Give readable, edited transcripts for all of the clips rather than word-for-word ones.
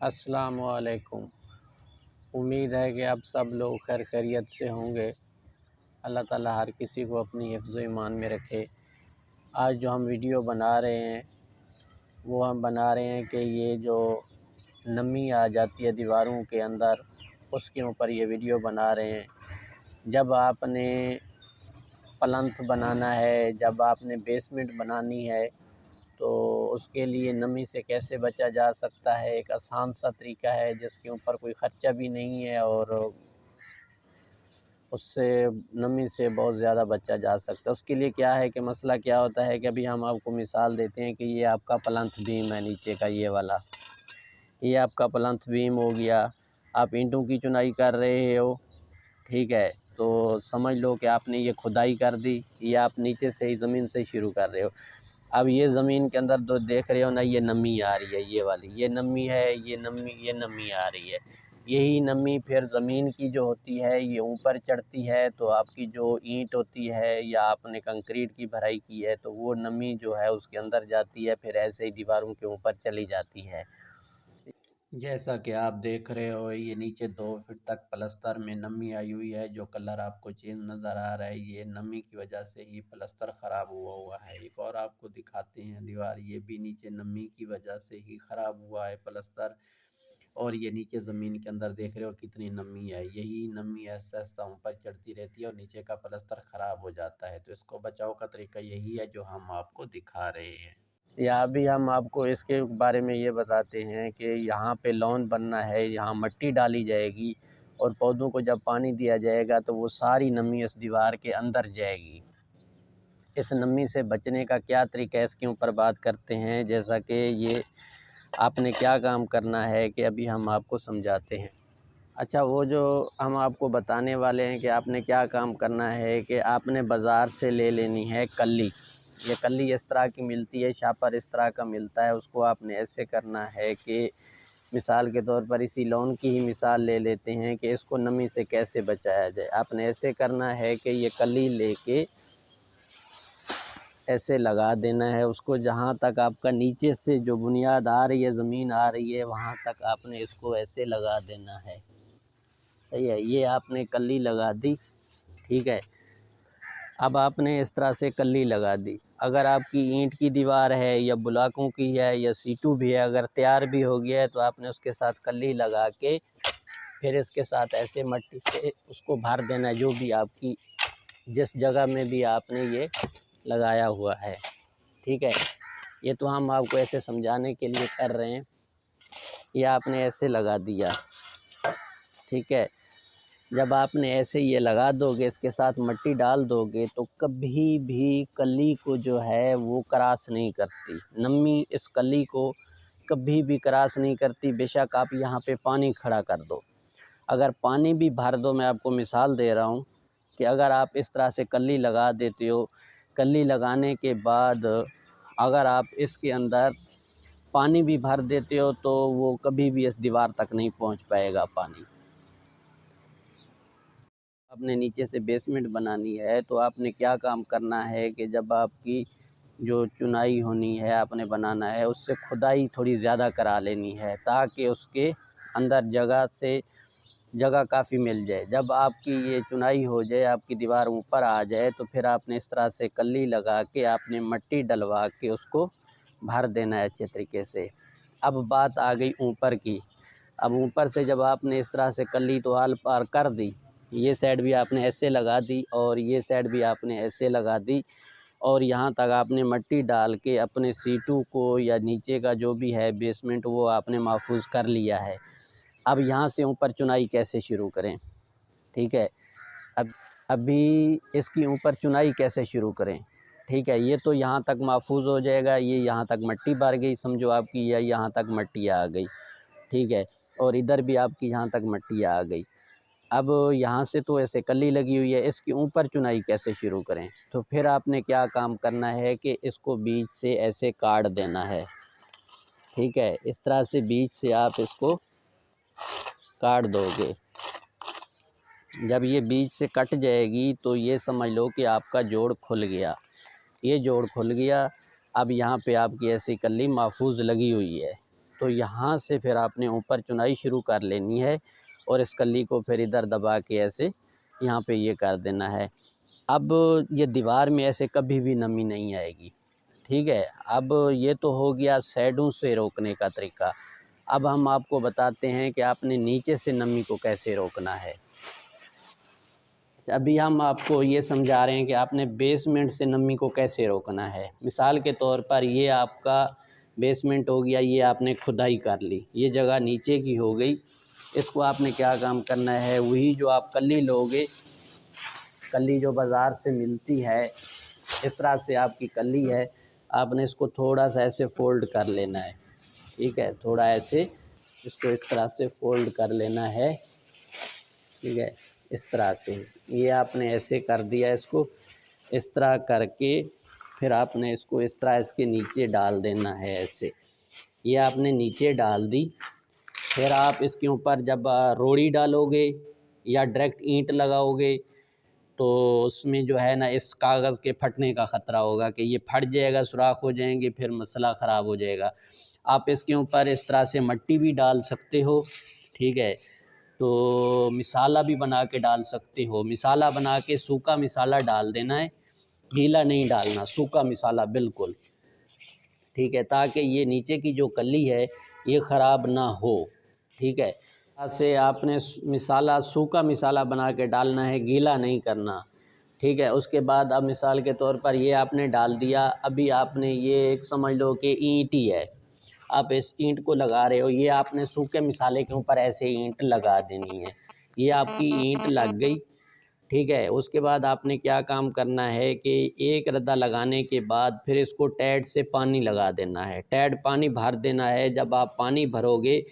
अस्सलामु अलैकुम। उम्मीद है कि आप सब लोग खैर खैरियत से होंगे। अल्लाह ताला हर किसी को अपनी हिफ्ज़ ईमान में रखे। आज जो हम वीडियो बना रहे हैं वो हम बना रहे हैं कि ये जो नमी आ जाती है दीवारों के अंदर, उसके ऊपर ये वीडियो बना रहे हैं। जब आपने प्लंथ बनाना है, जब आपने बेसमेंट बनानी है, तो उसके लिए नमी से कैसे बचा जा सकता है। एक आसान सा तरीका है जिसके ऊपर कोई ख़र्चा भी नहीं है और उससे नमी से बहुत ज़्यादा बचा जा सकता है। उसके लिए क्या है कि मसला क्या होता है कि अभी हम आपको मिसाल देते हैं कि ये आपका प्लंथ बीम है, नीचे का ये वाला, ये आपका प्लंथ बीम हो गया। आप ईंटों की चुनाई कर रहे हो, ठीक है, तो समझ लो कि आपने ये खुदाई कर दी, ये आप नीचे से ही ज़मीन से शुरू कर रहे हो। अब ये ज़मीन के अंदर जो देख रहे हो ना, ये नमी आ रही है, ये वाली ये नमी है, ये नमी आ रही है। यही नमी फिर ज़मीन की जो होती है ये ऊपर चढ़ती है, तो आपकी जो ईंट होती है या आपने कंक्रीट की भराई की है तो वो नमी जो है उसके अंदर जाती है, फिर ऐसे ही दीवारों के ऊपर चली जाती है। जैसा कि आप देख रहे हो, ये नीचे 2 फीट तक प्लस्तर में नमी आई हुई है। जो कलर आपको चेंज नज़र आ रहा है, ये नमी की वजह से ही प्लस्तर ख़राब हुआ है। एक और आपको दिखाते हैं दीवार, ये भी नीचे नमी की वजह से ही ख़राब हुआ है प्लस्तर। और ये नीचे ज़मीन के अंदर देख रहे हो कितनी नमी है। यही नमी ऐसा ऐसा ऊपर चढ़ती रहती है और नीचे का प्लस्तर ख़राब हो जाता है। तो इसको बचाव का तरीका यही है जो हम आपको दिखा रहे हैं। या अभी हम आपको इसके बारे में ये बताते हैं कि यहाँ पे लॉन बनना है, यहाँ मिट्टी डाली जाएगी और पौधों को जब पानी दिया जाएगा तो वो सारी नमी इस दीवार के अंदर जाएगी। इस नमी से बचने का क्या तरीका है, इसके ऊपर बात करते हैं। जैसा कि ये आपने क्या काम करना है कि अभी हम आपको समझाते हैं। अच्छा, वो जो हम आपको बताने वाले हैं कि आपने क्या काम करना है कि आपने बाज़ार से ले लेनी है कल्ली। ये कल्ली इस तरह की मिलती है, शापर इस तरह का मिलता है। उसको आपने ऐसे करना है कि मिसाल के तौर पर इसी लॉन की ही मिसाल ले लेते हैं कि इसको नमी से कैसे बचाया जाए। आपने ऐसे करना है कि ये कल्ली लेके ऐसे लगा देना है उसको, जहाँ तक आपका नीचे से जो बुनियाद आ रही है, ज़मीन आ रही है, वहाँ तक आपने इसको ऐसे लगा देना है। सही है, ये आपने कल्ली लगा दी, ठीक है। अब आपने इस तरह से कल्ली लगा दी। अगर आपकी ईंट की दीवार है या ब्लॉकों की है या सीटू भी है, अगर तैयार भी हो गया है तो आपने उसके साथ कल्ली लगा के फिर इसके साथ ऐसे मट्टी से उसको भर देना है, जो भी आपकी जिस जगह में भी आपने ये लगाया हुआ है, ठीक है। ये तो हम आपको ऐसे समझाने के लिए कर रहे हैं। ये आपने ऐसे लगा दिया, ठीक है। जब आपने ऐसे ये लगा दोगे, इसके साथ मिट्टी डाल दोगे, तो कभी भी कली को जो है वो क्रॉस नहीं करती। नमी इस कली को कभी भी क्रॉस नहीं करती। बेशक आप यहाँ पे पानी खड़ा कर दो, अगर पानी भी भर दो, मैं आपको मिसाल दे रहा हूँ कि अगर आप इस तरह से कली लगा देते हो, कली लगाने के बाद अगर आप इसके अंदर पानी भी भर देते हो तो वो कभी भी इस दीवार तक नहीं पहुँच पाएगा पानी। आपने नीचे से बेसमेंट बनानी है तो आपने क्या काम करना है कि जब आपकी जो चुनाई होनी है, आपने बनाना है, उससे खुदाई थोड़ी ज़्यादा करा लेनी है ताकि उसके अंदर जगह काफ़ी मिल जाए। जब आपकी ये चुनाई हो जाए, आपकी दीवार ऊपर आ जाए, तो फिर आपने इस तरह से कल्ली लगा के आपने मिट्टी डलवा के उसको भर देना है अच्छे तरीके से। अब बात आ गई ऊपर की। अब ऊपर से जब आपने इस तरह से कल्ली तो आल पार कर दी, ये साइड भी आपने ऐसे लगा दी और ये साइड भी आपने ऐसे लगा दी और यहाँ तक आपने मिट्टी डाल के अपने सीटू को या नीचे का जो भी है बेसमेंट वो आपने महफूज कर लिया है। अब यहाँ से ऊपर चुनाई कैसे शुरू करें, ठीक है। अब अभी इसकी ऊपर चुनाई कैसे शुरू करें, ठीक है। ये तो यहाँ तक महफूज हो जाएगा, ये यहाँ तक मिट्टी भर गई समझो आपकी, या यहाँ तक मिट्टी आ गई, ठीक है। और इधर भी आपकी यहाँ तक मिट्टी आ गई। अब यहाँ से तो ऐसे कली लगी हुई है, इसके ऊपर चुनाई कैसे शुरू करें। तो फिर आपने क्या काम करना है कि इसको बीच से ऐसे काट देना है, ठीक है। इस तरह से बीच से आप इसको काट दोगे। जब ये बीच से कट जाएगी तो ये समझ लो कि आपका जोड़ खुल गया। ये जोड़ खुल गया। अब यहाँ पे आपकी ऐसी कली महफूज लगी हुई है, तो यहाँ से फिर आपने ऊपर चुनाई शुरू कर लेनी है और इस कली को फिर इधर दबा के ऐसे यहाँ पे ये कर देना है। अब ये दीवार में ऐसे कभी भी नमी नहीं आएगी, ठीक है। अब ये तो हो गया शैडो से रोकने का तरीका। अब हम आपको बताते हैं कि आपने नीचे से नमी को कैसे रोकना है। अभी हम आपको ये समझा रहे हैं कि आपने बेसमेंट से नमी को कैसे रोकना है। मिसाल के तौर पर ये आपका बेसमेंट हो गया, ये आपने खुदाई कर ली, ये जगह नीचे की हो गई। इसको आपने क्या काम करना है, वही जो आप कली लोगे, कली जो बाज़ार से मिलती है, इस तरह से आपकी कली है, आपने इसको थोड़ा सा ऐसे फ़ोल्ड कर लेना है, ठीक है। थोड़ा ऐसे इसको इस तरह से फ़ोल्ड कर लेना है, ठीक है। इस तरह से ये आपने ऐसे कर दिया, इसको इस तरह करके फिर आपने इसको इस तरह इसके नीचे डाल देना है ऐसे। ये आपने नीचे डाल दी। फिर आप इसके ऊपर जब रोड़ी डालोगे या डायरेक्ट ईंट लगाओगे तो उसमें जो है ना इस कागज़ के फटने का ख़तरा होगा कि ये फट जाएगा, सुराख हो जाएंगे, फिर मसला ख़राब हो जाएगा। आप इसके ऊपर इस तरह से मिट्टी भी डाल सकते हो, ठीक है। तो मिसाला भी बना के डाल सकते हो। मिसाला बना के सूखा मिसाला डाल देना है, गीला नहीं डालना, सूखा मिसाला बिल्कुल, ठीक है, ताकि ये नीचे की जो कली है ये ख़राब ना हो, ठीक है। ऐसे आपने मिसाला सूखा मिसाला बना के डालना है, गीला नहीं करना, ठीक है। उसके बाद अब मिसाल के तौर पर ये आपने डाल दिया। अभी आपने ये एक समझ लो कि ईंट ही है, आप इस ईंट को लगा रहे हो, ये आपने सूखे मिसाले के ऊपर ऐसे ईंट लगा देनी है। ये आपकी ईंट लग गई, ठीक है। उसके बाद आपने क्या काम करना है कि एक रद्दा लगाने के बाद फिर इसको टैड से पानी लगा देना है, टैड पानी भर देना है। जब आप पानी भरोगे,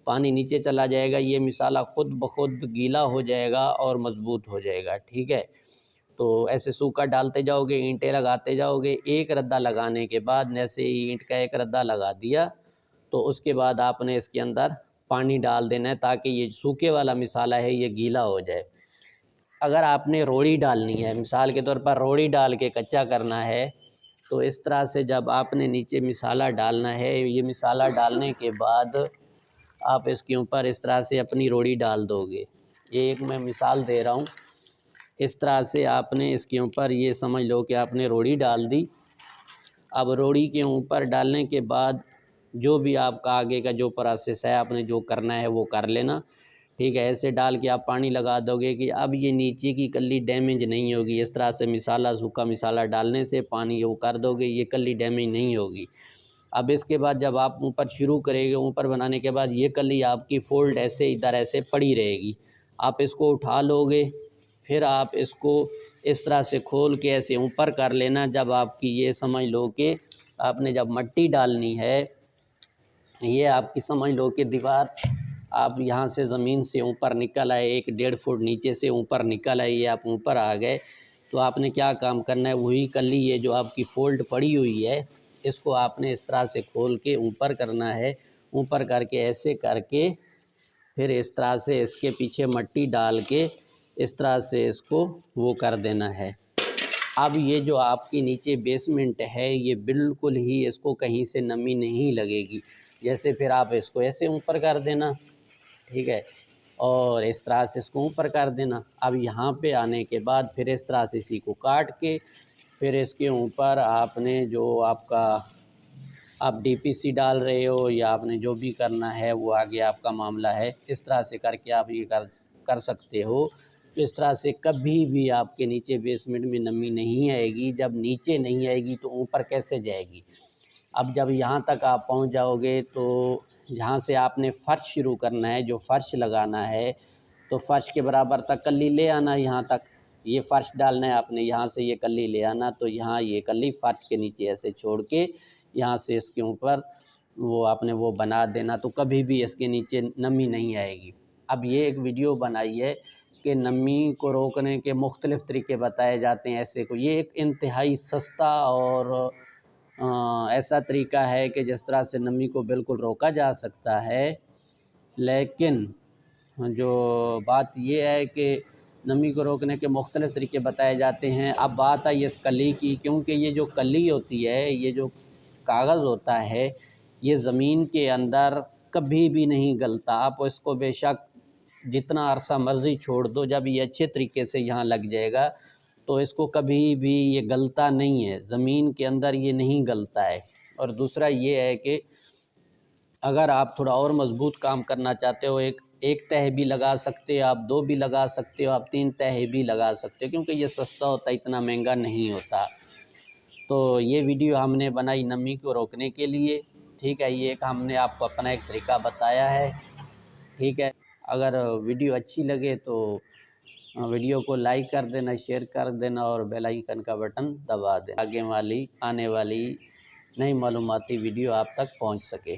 पानी नीचे चला जाएगा, ये मिसाला ख़ुद ब खुद गीला हो जाएगा और मज़बूत हो जाएगा, ठीक है। तो ऐसे सूखा डालते जाओगे, ईंटें लगाते जाओगे। एक रद्दा लगाने के बाद जैसे ईंट का एक रद्दा लगा दिया तो उसके बाद आपने इसके अंदर पानी डाल देना है ताकि ये सूखे वाला मिसाला है ये गीला हो जाए। अगर आपने रोड़ी डालनी है, मिसाल के तौर पर रोड़ी डाल के कच्चा करना है, तो इस तरह से जब आपने नीचे मिसाला डालना है, ये मिसाला डालने के बाद आप इसके ऊपर इस तरह से अपनी रोड़ी डाल दोगे। ये एक मैं मिसाल दे रहा हूँ। इस तरह से आपने इसके ऊपर ये समझ लो कि आपने रोड़ी डाल दी। अब रोड़ी के ऊपर डालने के बाद जो भी आपका आगे का जो प्रोसेस है, आपने जो करना है वो कर लेना, ठीक है। ऐसे डाल के आप पानी लगा दोगे कि अब ये नीचे की कली डैमेज नहीं होगी। इस तरह से मिसाला सूखा मिसाला डालने से पानी वो कर दोगे, ये कली डैमेज नहीं होगी। अब इसके बाद जब आप ऊपर शुरू करेंगे, ऊपर बनाने के बाद ये कली आपकी फ़ोल्ड ऐसे इधर ऐसे पड़ी रहेगी। आप इसको उठा लोगे, फिर आप इसको इस तरह से खोल के ऐसे ऊपर कर लेना। जब आपकी ये समझ लो कि आपने जब मिट्टी डालनी है, ये आपकी समझ लो कि दीवार आप यहाँ से ज़मीन से ऊपर निकल आए, 1-1.5 फुट नीचे से ऊपर निकल आए, ये आप ऊपर आ गए, तो आपने क्या काम करना है, वही कली ये जो आपकी फ़ोल्ड पड़ी हुई है, इसको आपने इस तरह से खोल के ऊपर करना है। ऊपर करके ऐसे करके फिर इस तरह से इसके पीछे मिट्टी डाल के इस तरह से इसको वो कर देना है। अब ये जो आपकी नीचे बेसमेंट है, ये बिल्कुल ही इसको कहीं से नमी नहीं लगेगी। जैसे फिर आप इसको ऐसे ऊपर कर देना, ठीक है, और इस तरह से इसको ऊपर कर देना। अब यहाँ पे आने के बाद फिर इस तरह से इसी को काट के फिर इसके ऊपर आपने जो आपका आप डीपीसी डाल रहे हो या आपने जो भी करना है वो आगे आपका मामला है। इस तरह से करके आप ये कर सकते हो। तो इस तरह से कभी भी आपके नीचे बेसमेंट में नमी नहीं आएगी। जब नीचे नहीं आएगी तो ऊपर कैसे जाएगी। अब जब यहाँ तक आप पहुँच जाओगे तो यहाँ से आपने फ़र्श शुरू करना है, जो फ़र्श लगाना है तो फ़र्श के बराबर तक कली ले आना। यहाँ तक ये फ़र्श डालना है आपने, यहाँ से ये कली ले आना, तो यहाँ ये कली फ़र्श के नीचे ऐसे छोड़ के यहाँ से इसके ऊपर वो आपने वो बना देना, तो कभी भी इसके नीचे नमी नहीं आएगी। अब ये एक वीडियो बनाई है कि नमी को रोकने के मुख्तलिफ़ तरीके बताए जाते हैं। ऐसे को ये एक इंतहाई सस्ता और ऐसा तरीका है कि जिस तरह से नमी को बिल्कुल रोका जा सकता है। लेकिन जो बात ये है कि नमी को रोकने के मुख्तलिफ़ तरीके बताए जाते हैं। अब बात आई इस कली की, क्योंकि ये जो कली होती है, ये जो कागज़ होता है, ये ज़मीन के अंदर कभी भी नहीं गलता। आप इसको बेशक जितना अरसा मर्ज़ी छोड़ दो, जब ये अच्छे तरीके से यहाँ लग जाएगा तो इसको कभी भी ये गलता नहीं है, ज़मीन के अंदर ये नहीं गलता है। और दूसरा ये है कि अगर आप थोड़ा और मज़बूत काम करना चाहते हो, एक तह भी लगा सकते हो आप, 2 भी लगा सकते हो आप, 3 तह भी लगा सकते हो, क्योंकि ये सस्ता होता है, इतना महंगा नहीं होता। तो ये वीडियो हमने बनाई नमी को रोकने के लिए, ठीक है। ये एक हमने आपको अपना एक तरीका बताया है, ठीक है। अगर वीडियो अच्छी लगे तो वीडियो को लाइक कर देना, शेयर कर देना और बेल आइकन का बटन दबा दें, आगे वाली आने वाली नई मालूमाती वीडियो आप तक पहुंच सके।